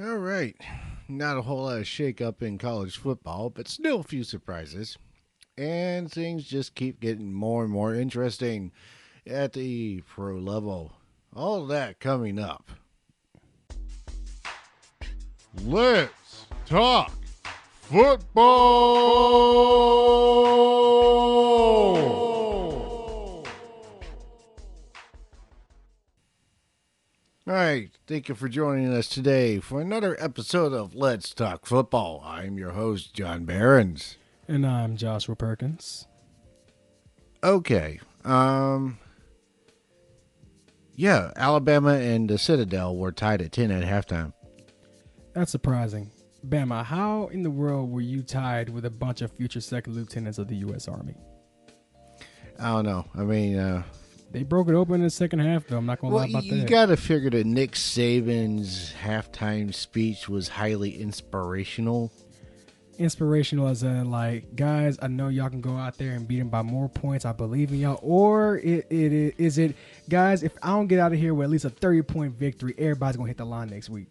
All right. Not a whole lot of shake-up in college football, but still a few surprises. And things just keep getting more and more interesting at the pro level. All that coming up. Let's talk football! All right, thank you for joining us today for another episode of Let's Talk Football. I'm your host, John Behrens. And I'm Joshua Perkins. Okay, Alabama and the Citadel were tied at 10 at halftime. That's surprising. Bama, how in the world were you tied with a bunch of future second lieutenants of the U.S. Army? I don't know. I mean, They broke it open in the second half, though. I'm not going to lie about that. You got to figure that Nick Saban's halftime speech was highly inspirational. Inspirational as in, like, guys, I know y'all can go out there and beat them by more points. I believe in y'all. Or is it, guys, if I don't get out of here with at least a 30-point victory, everybody's going to hit the line next week.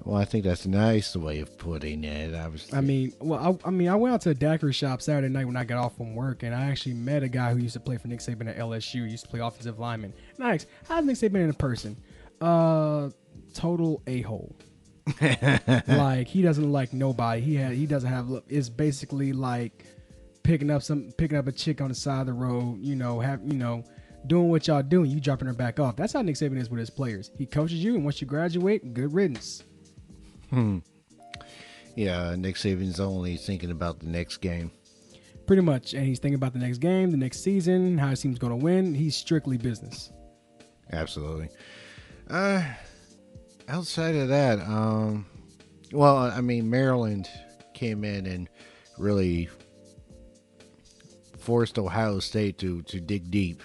Well, I think that's a nice way of putting it. I went out to a daiquiri shop Saturday night when I got off from work, and I actually met a guy who used to play for Nick Saban at LSU. He used to play offensive lineman. And I asked, how's Nick Saban in person? Total a-hole. Like, he doesn't like nobody. He doesn't have. It's basically like picking up a chick on the side of the road. Doing what y'all do, and you dropping her back off. That's how Nick Saban is with his players. He coaches you, and once you graduate, good riddance. Yeah, Nick Saban's only thinking about the next game. Pretty much, and he's thinking about the next game, the next season, how his team's going to win. He's strictly business. Absolutely. Outside of that, Maryland came in and really forced Ohio State to dig deep.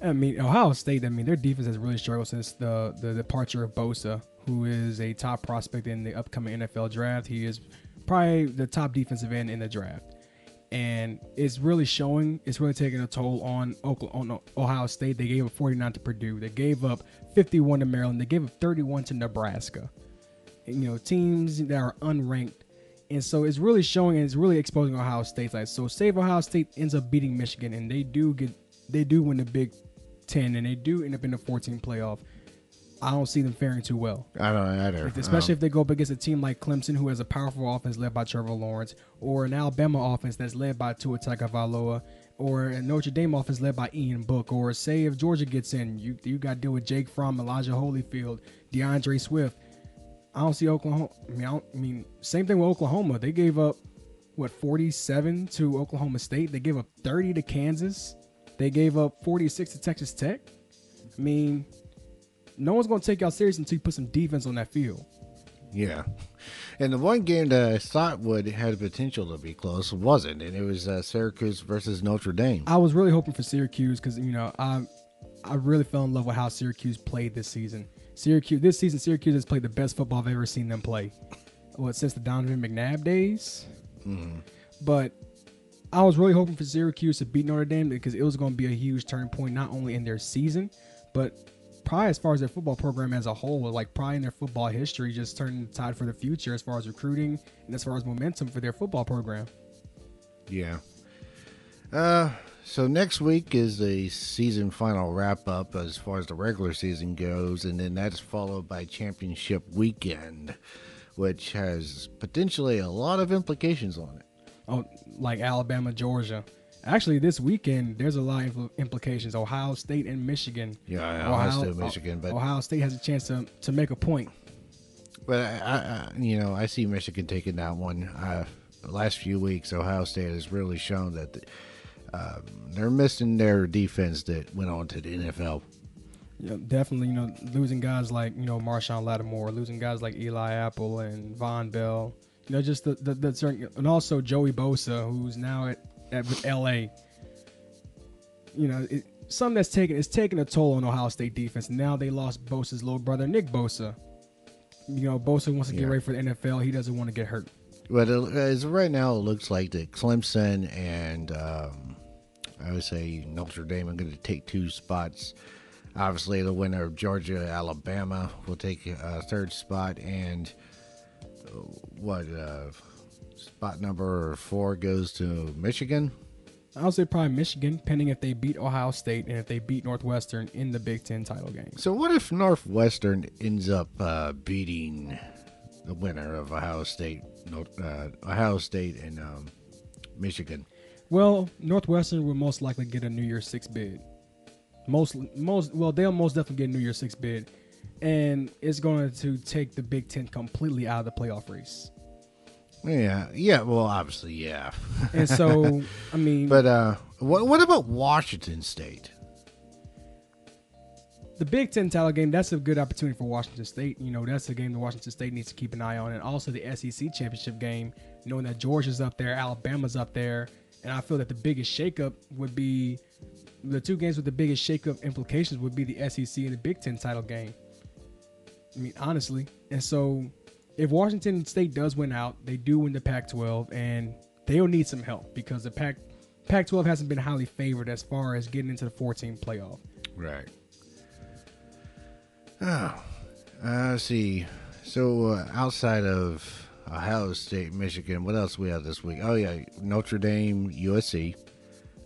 I mean, Ohio State, their defense has really struggled since the departure of Bosa, who is a top prospect in the upcoming NFL draft. He is probably the top defensive end in the draft. And it's really showing, it's really taking a toll on Ohio State. They gave up 49 to Purdue. They gave up 51 to Maryland. They gave up 31 to Nebraska. And, teams that are unranked. And so it's really showing, and it's really exposing Ohio State. So say if Ohio State ends up beating Michigan and they do win the Big Ten and they do end up in the 14 playoff, I don't see them faring too well. I don't either. Especially if they go up against a team like Clemson, who has a powerful offense led by Trevor Lawrence, or an Alabama offense that's led by Tua Tagovailoa, or a Notre Dame offense led by Ian Book, or say if Georgia gets in, you got to deal with Jake Fromm, Elijah Holyfield, DeAndre Swift. I don't see Oklahoma. Same thing with Oklahoma. They gave up 47 to Oklahoma State. They gave up 30 to Kansas. They gave up 46 to Texas Tech. No one's going to take y'all serious until you put some defense on that field. Yeah. And the one game that I thought had potential to be close wasn't, and it was Syracuse versus Notre Dame. I was really hoping for Syracuse because, I really fell in love with how Syracuse played this season. Syracuse has played the best football I've ever seen them play. Since the Donovan McNabb days? Mm-hmm. But I was really hoping for Syracuse to beat Notre Dame because it was going to be a huge turning point, not only in their season, but probably as far as their football program as a whole, like probably in their football history, just turning the tide for the future as far as recruiting and as far as momentum for their football program. Yeah. So next week is the season final wrap-up as far as the regular season goes, and then that's followed by championship weekend, which has potentially a lot of implications on it. Oh, like Alabama, Georgia. Actually, this weekend, there's a lot of implications. Ohio State and Michigan. Yeah, Ohio State and Michigan. But Ohio State has a chance to make a point. But, I see Michigan taking that one. The last few weeks, Ohio State has really shown that they're missing their defense that went on to the NFL. Yeah, definitely, losing guys like, Marshawn Lattimore, losing guys like Eli Apple and Von Bell. Just the certain, and also Joey Bosa, who's now at LA. Something that's taking a toll on Ohio State defense. Now they lost Bosa's little brother, Nick Bosa. Bosa wants to get ready for the NFL. He doesn't want to get hurt. But as right now, it looks like that Clemson and I would say Notre Dame are going to take two spots Obviously, the winner of Georgia, Alabama will take third spot, and what spot number 4 goes to Michigan. I would say probably Michigan, pending if they beat Ohio State and if they beat Northwestern in the Big Ten title game. So what if Northwestern ends up beating the winner of Ohio State and Michigan? Well, Northwestern will most likely get a New Year's Six bid. They'll most definitely get a New Year's Six bid, and it's going to take the Big Ten completely out of the playoff race. Yeah. Well, obviously, yeah. And so, I mean, but what about Washington State? The Big Ten title game, that's a good opportunity for Washington State. That's a game that Washington State needs to keep an eye on. And also the SEC championship game, knowing that Georgia's up there, Alabama's up there. And I feel that the biggest shakeup would be the two games with the biggest shakeup implications would be the SEC and the Big Ten title game. I mean, honestly. And so if Washington State does win out, they do win the Pac-12, and they'll need some help because the Pac-12 hasn't been highly favored as far as getting into the 14 playoff. Right. Oh, let's see. So outside of Ohio State, Michigan, what else we have this week? Oh yeah, Notre Dame, USC.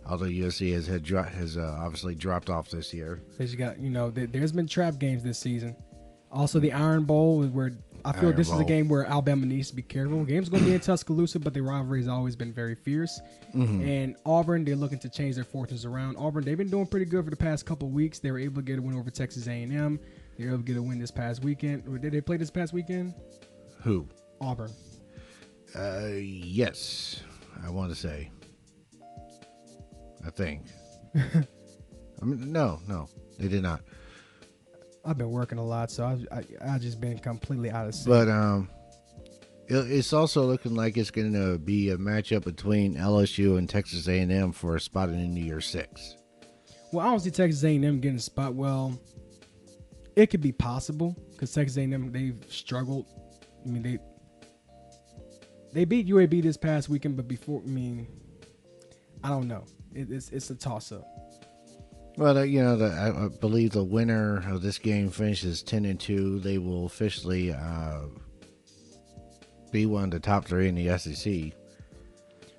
Although USC has obviously dropped off this year. There's been trap games this season. Also, the Iron Bowl is where I feel this is a game where Alabama needs to be careful. The game's going to be in Tuscaloosa, but the rivalry has always been very fierce. Mm-hmm. And Auburn, they're looking to change their fortunes around. Auburn, they've been doing pretty good for the past couple of weeks. They were able to get a win over Texas A&M. They were able to get a win this past weekend. Or did they play this past weekend? Who? Auburn. Yes, I want to say. I think. No, they did not. I've been working a lot, so I've just been completely out of sync. But it's also looking like it's going to be a matchup between LSU and Texas A&M for a spot in the New Year's Six. Well, I don't see Texas A&M getting a spot. Well, it could be possible because Texas A&M, they've struggled. I mean, they beat UAB this past weekend, but before, I mean, I don't know. It's a toss-up. Well, I believe the winner of this game finishes 10-2. They will officially be one of the top 3 in the SEC.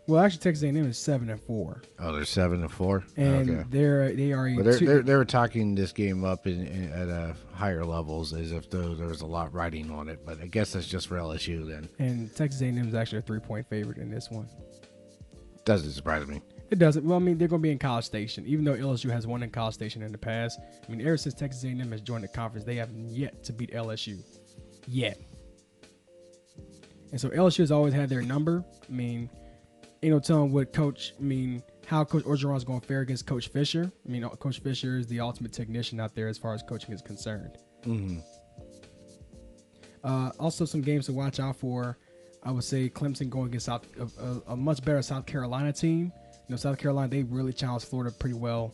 Well, actually, Texas A&M is 7-4. Oh, they're 7-4, and okay. they are. But they're talking this game up at higher levels as if there was a lot riding on it. But I guess that's just for LSU then. And Texas A&M is actually a 3-point favorite in this one. Doesn't surprise me. It doesn't. Well, I mean, they're going to be in College Station, even though LSU has won in College Station in the past. I mean, ever since Texas A&M has joined the conference, they have yet to beat LSU. Yet. And so LSU has always had their number. I mean, ain't no telling how Coach Orgeron is going to fare against Coach Fisher. I mean, Coach Fisher is the ultimate technician out there as far as coaching is concerned. Mm-hmm. Also, some games to watch out for. I would say Clemson going against a much better South Carolina team. South Carolina, they really challenged Florida pretty well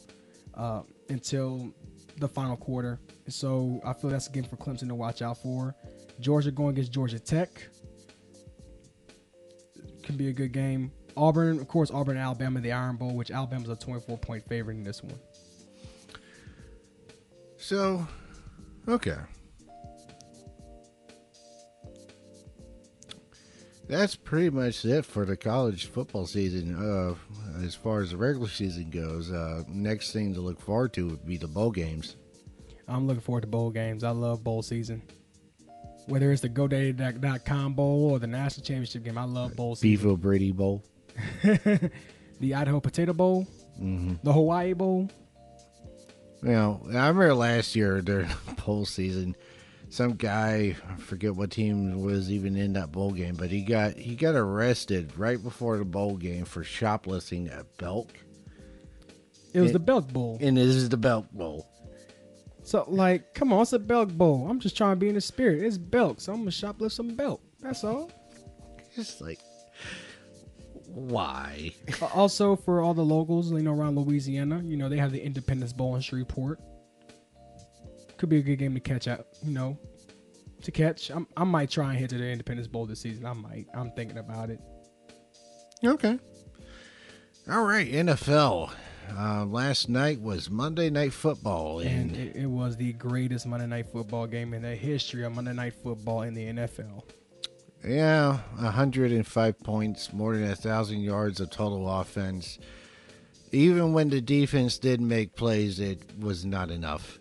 until the final quarter. So I feel that's a game for Clemson to watch out for. Georgia going against Georgia Tech. Could be a good game. Auburn, of course, Auburn and Alabama, the Iron Bowl, which Alabama's a 24-point favorite in this one. So, okay. That's pretty much it for the college football season. As far as the regular season goes, next thing to look forward to would be the bowl games. I'm looking forward to bowl games. I love bowl season. Whether it's the GoDaddy.com Bowl or the National Championship game, I love bowl season. Beef Brady Bowl. The Idaho Potato Bowl. Mm-hmm. The Hawaii Bowl. I remember last year during bowl season, some guy, I forget what team was even in that bowl game, but he got arrested right before the bowl game for shoplifting at Belk. It was the Belk Bowl. And this is the Belk Bowl. So, come on, it's a Belk Bowl. I'm just trying to be in the spirit. It's Belk, so I'm going to shoplift some Belk. That's all. Just why? Also, for all the locals, around Louisiana, they have the Independence Bowl in Shreveport. Could be a good game to catch up, to catch. I might try and hit to the Independence Bowl this season. I might. I'm thinking about it. Okay. All right, NFL. Last night was Monday Night Football, And and it was the greatest Monday Night Football game in the history of Monday Night Football in the NFL. yeah, 105 points, more than 1,000 yards of total offense. Even when the defense did make plays, it was not enough.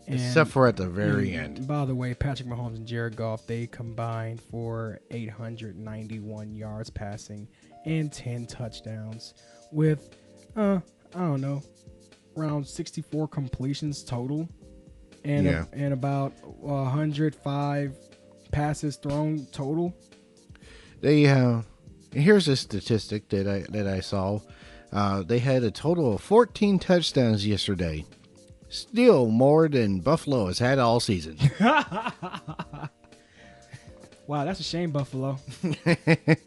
Except for at the very end. By the way, Patrick Mahomes and Jared Goff, they combined for 891 yards passing and 10 touchdowns with, I don't know, around 64 completions total and and about 105 passes thrown total. Here's a statistic that I saw. They had a total of 14 touchdowns yesterday. Still more than Buffalo has had all season. Wow, that's a shame, Buffalo.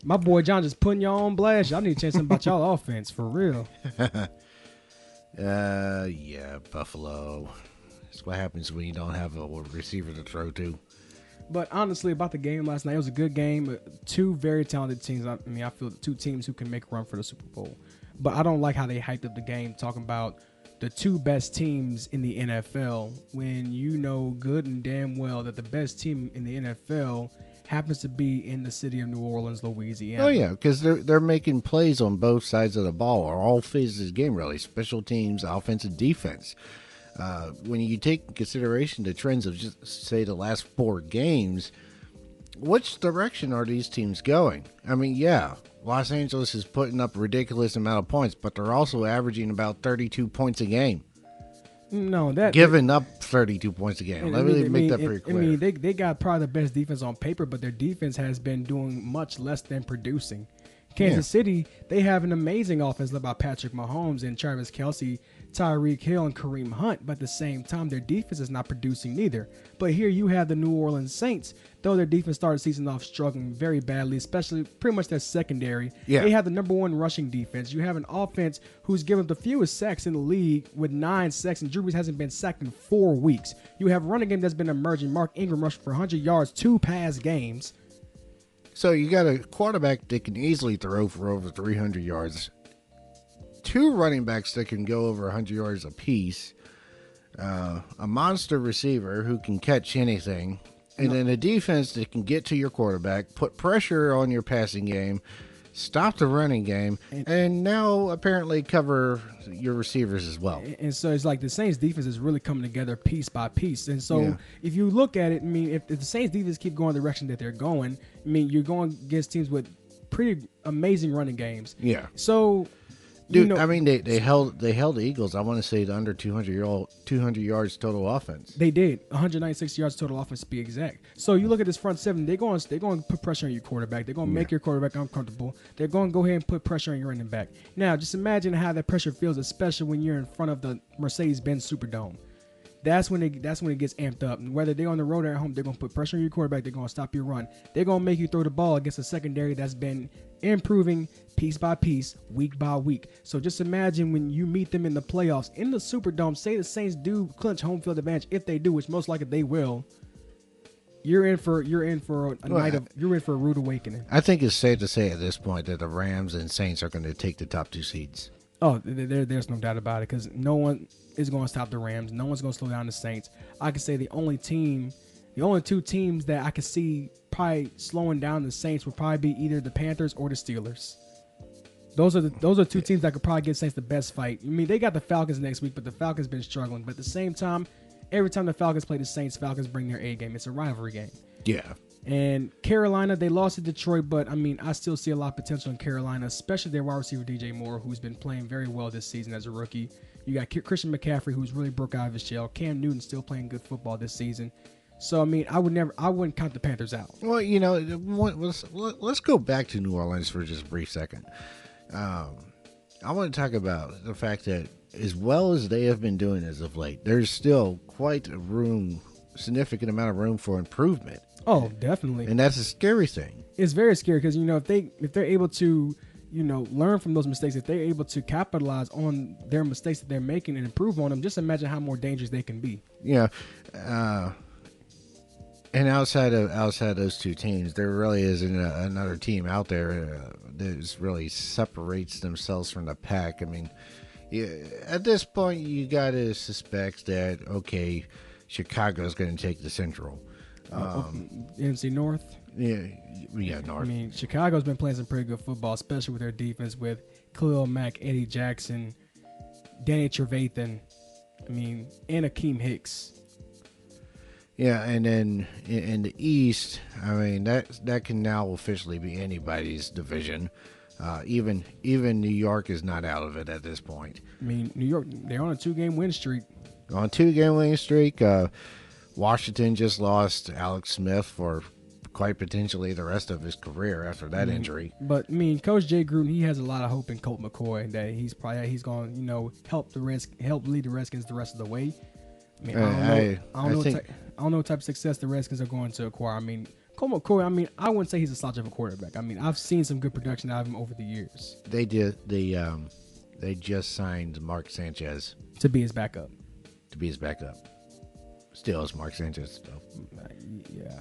My boy John just putting y'all on blast. Y'all need to change something about y'all offense, for real. Yeah, Buffalo. That's what happens when you don't have a receiver to throw to. But honestly, about the game last night, it was a good game. Two very talented teams. I mean, I feel two teams who can make a run for the Super Bowl. But I don't like how they hyped up the game, talking about the two best teams in the NFL, when you know good and damn well that the best team in the NFL happens to be in the city of New Orleans, Louisiana. Oh yeah, because they're making plays on both sides of the ball, or all phases of the game, really. Special teams, offense, and defense. When you take in consideration the trends of just say the last 4 games, which direction are these teams going? I mean, yeah, Los Angeles is putting up a ridiculous amount of points, but they're also averaging about 32 points a game. No, giving up 32 points a game. Let me make that pretty clear. I mean, they got probably the best defense on paper, but their defense has been doing much less than producing. Kansas City, they have an amazing offense led by Patrick Mahomes and Travis Kelce, Tyreek Hill, and Kareem Hunt. But at the same time, their defense is not producing neither. But here you have the New Orleans Saints, though their defense started the season off struggling very badly, especially pretty much their secondary. Yeah. They have the number 1 rushing defense. You have an offense who's given the fewest sacks in the league with 9 sacks, and Drew Brees hasn't been sacked in 4 weeks. You have a running game that's been emerging. Mark Ingram rushed for 100 yards, 2 pass games. So you got a quarterback that can easily throw for over 300 yards. 2 running backs that can go over 100 yards apiece. A monster receiver who can catch anything. And then a defense that can get to your quarterback, put pressure on your passing game, stop the running game, and now apparently cover your receivers as well. And so it's like the Saints defense is really coming together piece by piece. And so if you look at it, I mean, if the Saints defense keep going the direction that they're going, I mean, you're going against teams with pretty amazing running games. Yeah. So, dude, I mean, they held the Eagles, I want to say, to under 200 yards total offense. They did 196 yards total offense to be exact. So you look at this front seven, they're going to put pressure on your quarterback. They're going to make your quarterback uncomfortable. They're going to go ahead and put pressure on your running back. Now, just imagine how that pressure feels, especially when you're in front of the Mercedes-Benz Superdome. That's when it gets amped up. And whether they're on the road or at home, they're going to put pressure on your quarterback. They're going to stop your run. They're going to make you throw the ball against a secondary that's been improving piece by piece, week by week. So just imagine when you meet them in the playoffs in the Superdome. Say the Saints do clinch home field advantage. If they do, which most likely they will, you're in for a rude awakening. I think it's safe to say at this point that the Rams and Saints are going to take the top 2 seeds. Oh, there's no doubt about it, because no one is going to stop the Rams. No one's going to slow down the Saints. I could say the only 2 teams that I could see probably slowing down the Saints would probably be either the Panthers or the Steelers. Those are 2 teams that could probably give Saints the best fight. I mean, they got the Falcons next week, but the Falcons been struggling. But at the same time, every time the Falcons play the Saints, Falcons bring their A game. It's a rivalry game. Yeah. And Carolina, they lost to Detroit, but I mean, I still see a lot of potential in Carolina, especially their wide receiver DJ Moore, who's been playing very well this season as a rookie. You got Christian McCaffrey, who's really broke out of his shell. Cam Newton still playing good football this season. So I mean, I wouldn't count the Panthers out. Well, you know, let's go back to New Orleans for just a brief second. I want to talk about the fact that as well as they have been doing as of late, there's still quite significant amount of room for improvement. Oh, definitely. And that's a scary thing. It's very scary because, you know, if they're able to, you know, learn from those mistakes, if they're able to capitalize on their mistakes that they're making and improve on them, just imagine how more dangerous they can be. Yeah. And outside of those 2 teams, there really isn't another team out there that really separates themselves from the pack. I mean, Yeah, at this point, you got to suspect that, okay, Chicago's going to take the Central. NFC North. Yeah, I North. mean, Chicago's been playing some pretty good football, especially with their defense with Khalil Mack, Eddie Jackson, Danny Trevathan. I mean, and Akeem Hicks. Yeah, and then in the East, I mean that can now officially be anybody's division. Even New York is not out of it at this point. I mean, New York, they're on a 2-game win streak. On a 2-game winning streak, Washington just lost Alex Smith for quite potentially the rest of his career after that injury. But I mean, Coach Jay Gruden, he has a lot of hope in Colt McCoy that he's going to help lead the Redskins the rest of the way. I mean, I don't know what type of success the Redskins are going to acquire. I mean, Colt McCoy, I mean, I wouldn't say he's a slouch of a quarterback. I mean, I've seen some good production out of him over the years. They just signed Mark Sanchez to be his backup. Still is Mark Sanchez, though. Yeah.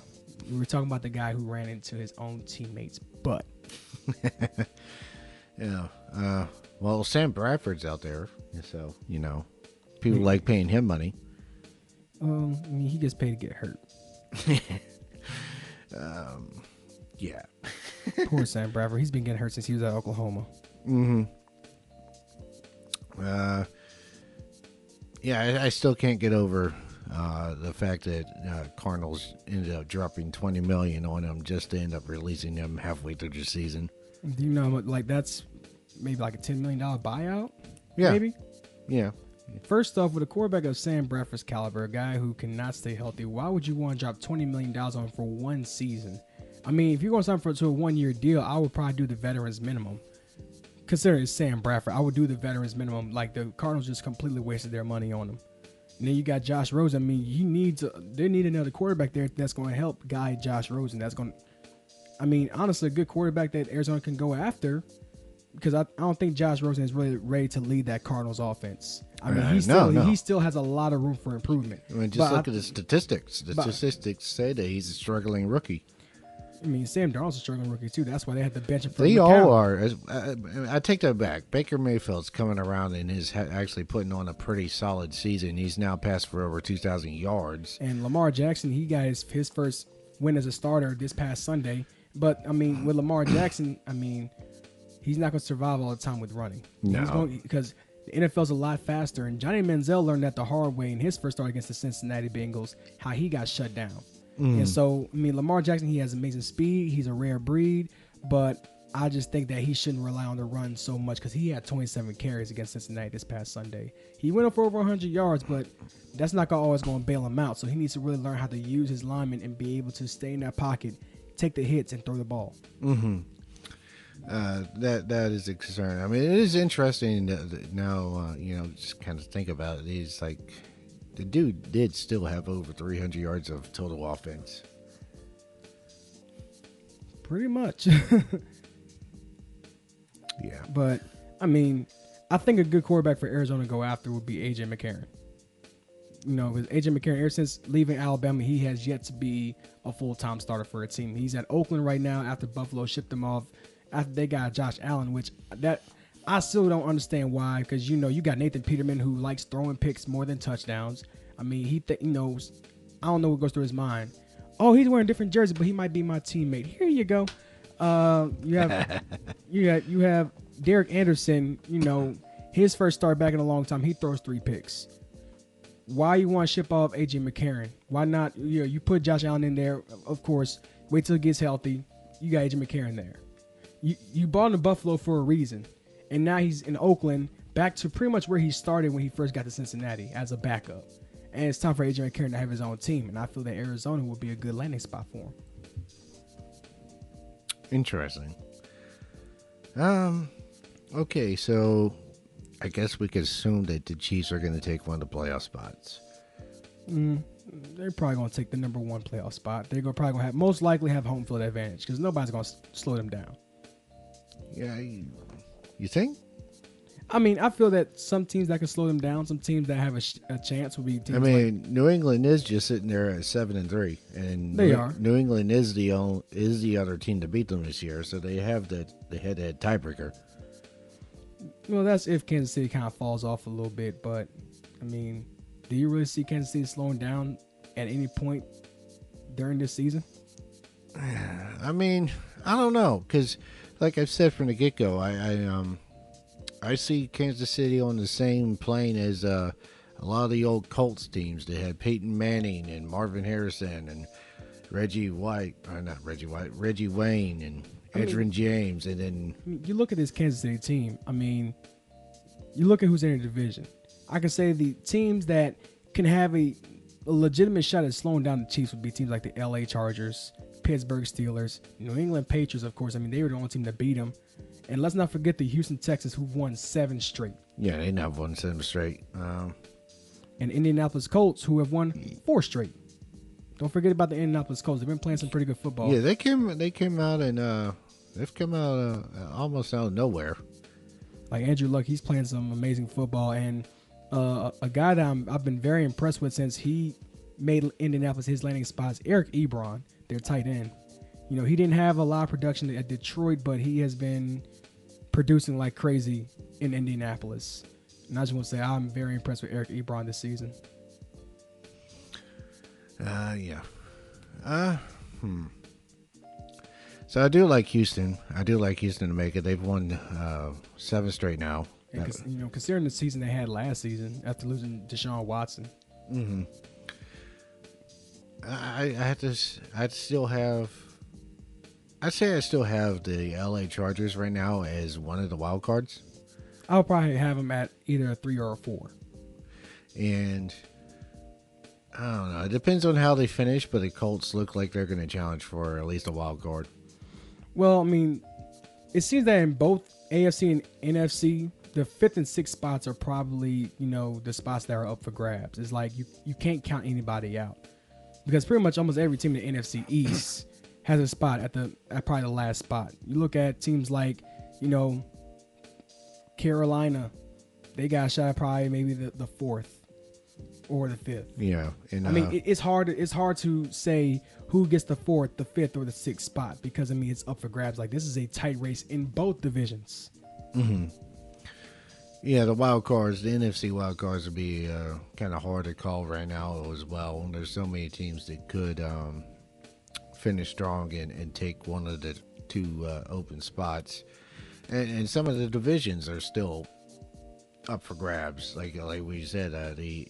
We were talking about the guy who ran into his own teammates' butt. Yeah. Well, Sam Bradford's out there, so, people like paying him money. I mean, he gets paid to get hurt. Yeah. Poor Sam Bradford. He's been getting hurt since he was at Oklahoma. Mm-hmm. Yeah, I still can't get over the fact that Cardinals ended up dropping $20 million on him just to end up releasing him halfway through the season. Do you know, like, that's maybe like a $10 million buyout? Yeah. Maybe? Yeah. First off, with a quarterback of Sam Bradford's caliber, a guy who cannot stay healthy, why would you want to drop $20 million on him for one season? I mean, if you're going to sign to a one-year deal, I would probably do the veterans minimum. Considering it's Sam Bradford, I would do the veterans minimum. Like, the Cardinals just completely wasted their money on him. And then you got Josh Rosen. I mean, they need another quarterback there that's going to help guide Josh Rosen. I mean, honestly, a good quarterback that Arizona can go after, because I don't think Josh Rosen is really ready to lead that Cardinals offense. I mean, he still has a lot of room for improvement. I mean, look at the statistics. The statistics say that he's a struggling rookie. I mean, Sam Darnold's a struggling rookie too. That's why they had to bench him for They McCown. all are. I take that back. Baker Mayfield's coming around and is actually putting on a pretty solid season. He's now passed for over 2,000 yards. And Lamar Jackson, he got his first win as a starter this past Sunday. But, I mean, with Lamar Jackson, I mean, he's not going to survive all the time with running. No. Because the NFL's a lot faster. And Johnny Manziel learned that the hard way in his first start against the Cincinnati Bengals, how he got shut down. And so, I mean, Lamar Jackson, he has amazing speed. He's a rare breed. But I just think that he shouldn't rely on the run so much because he had 27 carries against Cincinnati this past Sunday. He went up for over 100 yards, but that's not always going to bail him out. So he needs to really learn how to use his linemen and be able to stay in that pocket, take the hits, and throw the ball. Mm-hmm. That is a concern. I mean, it is interesting now, just kind of think about it. He's like, the dude did still have over 300 yards of total offense. Pretty much. Yeah. But, I mean, I think a good quarterback for Arizona to go after would be A.J. McCarron. Because A.J. McCarron, ever since leaving Alabama, he has yet to be a full-time starter for a team. He's at Oakland right now after Buffalo shipped him off after they got Josh Allen, which I still don't understand why, because, you got Nathan Peterman who likes throwing picks more than touchdowns. I mean, I don't know what goes through his mind. Oh, he's wearing a different jersey, but he might be my teammate. Here you go. You have Derek Anderson, his first start back in a long time. He throws 3 picks. Why you want to ship off A.J. McCarron? Why not? You put Josh Allen in there, of course. Wait till he gets healthy. You got A.J. McCarron there. You brought him to Buffalo for a reason. And now he's in Oakland, back to pretty much where he started when he first got to Cincinnati as a backup. And it's time for A.J. McCarron to have his own team. And I feel that Arizona would be a good landing spot for him. Interesting. Okay, so I guess we could assume that the Chiefs are going to take one of the playoff spots. They're probably going to take the number 1 playoff spot. They're probably going to most likely have home field advantage because nobody's going to slow them down. Yeah, you think? I mean, I feel that some teams that can slow them down, some teams that have a chance will be teams. I mean, New England is just sitting there at 7-3, and they are. New England is the other team to beat them this year, so they have the head-to-head tiebreaker. Well, that's if Kansas City kind of falls off a little bit. But, I mean, do you really see Kansas City slowing down at any point during this season? I mean, I don't know, because like I've said from the get-go, I see Kansas City on the same plane as a lot of the old Colts teams that had Peyton Manning and Marvin Harrison and Reggie Wayne and Edgerrin James, and then You look at this Kansas City team. I mean, you look at who's in the division. I can say the teams that can have a legitimate shot at slowing down the Chiefs would be teams like the LA Chargers, Pittsburgh Steelers, New England Patriots, of course. I mean, they were the only team to beat them. And let's not forget the Houston Texans, who've won 7 straight. yeah, they not won 7 straight. And Indianapolis Colts, who have won 4 straight. Don't forget about the Indianapolis Colts. They've been playing some pretty good football. Yeah, they came out and they've come out almost out of nowhere. Like Andrew Luck, he's playing some amazing football. And a guy that I've been very impressed with since he made Indianapolis his landing spot is Eric Ebron, their tight end. You know, he didn't have a lot of production at Detroit, but he has been producing like crazy in Indianapolis. And I just want to say I'm very impressed with Eric Ebron this season. Yeah. So I do like Houston. I do like Houston to make it. They've won 7 straight now. And considering the season they had last season after losing Deshaun Watson. Mm-hmm. I'd still have. I'd say I still have the LA Chargers right now as one of the wild cards. I'll probably have them at either a 3 or a 4. And I don't know. It depends on how they finish, but the Colts look like they're going to challenge for at least a wild card. Well, I mean, it seems that in both AFC and NFC, the 5th and 6th spots are probably, the spots that are up for grabs. It's like you can't count anybody out. Because pretty much almost every team in the NFC East has a spot at probably the last spot. You look at teams like, Carolina, they got a shot at probably maybe the 4th or the 5th. Yeah, and I mean, it's hard to say who gets the 4th, the 5th, or the 6th spot because it's up for grabs. Like, this is a tight race in both divisions. Mm-hmm. Yeah, the wild cards, the NFC wild cards would be kind of hard to call right now as well. There's so many teams that could finish strong and take one of the 2 open spots. And some of the divisions are still up for grabs. Like we said, the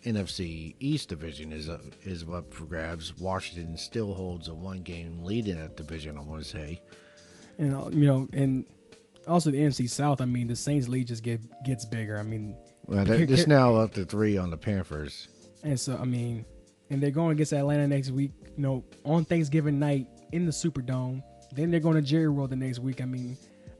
NFC East division is up for grabs. Washington still holds a 1-game lead in that division, I want to say. And and also the NFC South. I mean, the Saints lead just gets bigger. I mean, well, it's now up to 3 on the Panthers. And so, I mean, and they're going against Atlanta next week. On Thanksgiving night in the Superdome. Then they're going to Jerry World the next week. I mean,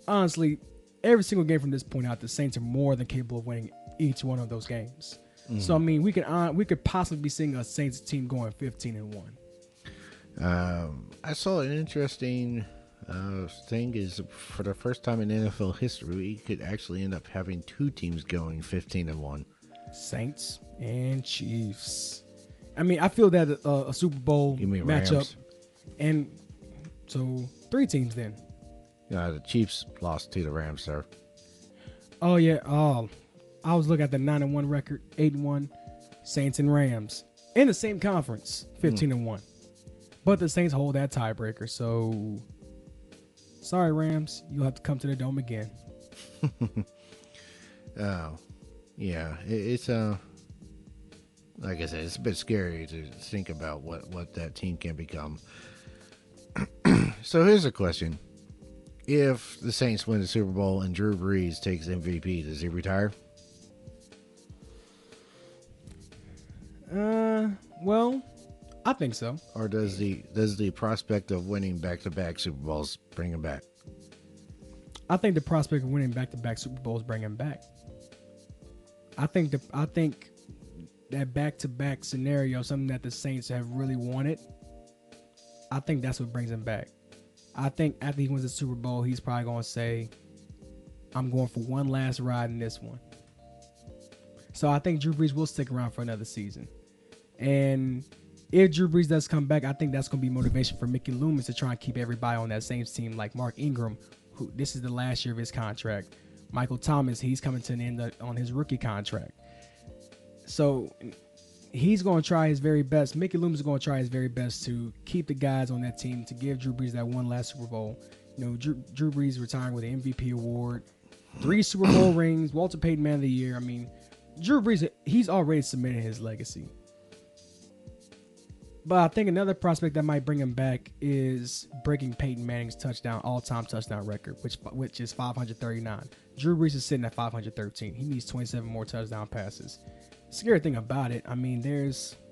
honestly, every single game from this point out, the Saints are more than capable of winning each one of those games. Mm-hmm. So I mean, we could possibly be seeing a Saints team going 15-1. I saw an interesting thing is for the first time in NFL history, we could actually end up having 2 teams going 15-1. Saints and Chiefs. I mean, I feel that a Super Bowl matchup, Rams. And so 3 teams then. Yeah, the Chiefs lost to the Rams, sir. Oh yeah. I was looking at the 9-1 record, 8-1, Saints and Rams in the same conference, 15-1. But the Saints hold that tiebreaker. So sorry, Rams, you'll have to come to the Dome again. Oh, yeah. It's like I said, it's a bit scary to think about what that team can become. So here's a question. If the Saints win the Super Bowl and Drew Brees takes MVP, does he retire? Well, I think so. Or does the prospect of winning back-to-back Super Bowls bring him back? I think the prospect of winning back-to-back Super Bowls bring him back. I think that back-to-back scenario, something that the Saints have really wanted, I think that's what brings him back. I think after he wins the Super Bowl, he's probably going to say, I'm going for one last ride in this one. So I think Drew Brees will stick around for another season. And if Drew Brees does come back, I think that's going to be motivation for Mickey Loomis to try and keep everybody on that Saints team, like Mark Ingram, who this is the last year of his contract. Michael Thomas, he's coming to an end on his rookie contract. So he's going to try his very best. Mickey Loomis is going to try his very best to keep the guys on that team, to give Drew Brees that one last Super Bowl. Drew Brees retiring with an MVP award, 3 Super Bowl rings, Walter Payton Man of the Year. I mean, Drew Brees, he's already submitted his legacy. But I think another prospect that might bring him back is breaking Peyton Manning's all-time touchdown record, which is 539. Drew Brees is sitting at 513. He needs 27 more touchdown passes. Scary thing about it, I mean,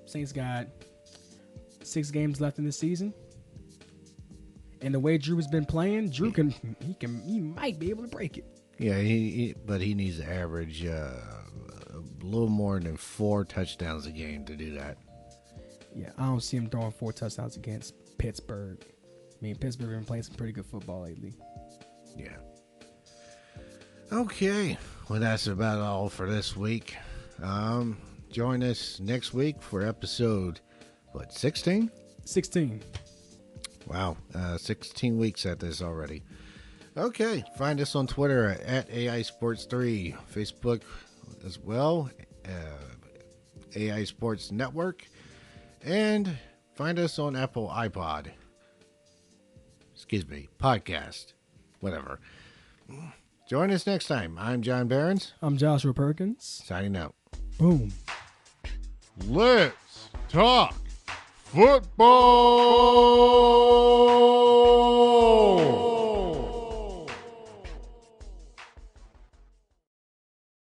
Saints got 6 games left in the season, and the way Drew has been playing, he might be able to break it. Yeah, but he needs to average a little more than 4 touchdowns a game to do that. Yeah, I don't see him throwing 4 touchdowns against Pittsburgh. I mean, Pittsburgh has been playing some pretty good football lately. Yeah. Okay, well, that's about all for this week. Join us next week for episode, 16? 16. Wow, 16 weeks at this already. Okay, find us on Twitter at AI Sports 3, Facebook as well, AI Sports Network, and find us on Apple iPod. Podcast, whatever. Join us next time. I'm John Behrens. I'm Joshua Perkins. Signing out. Boom. Let's talk football.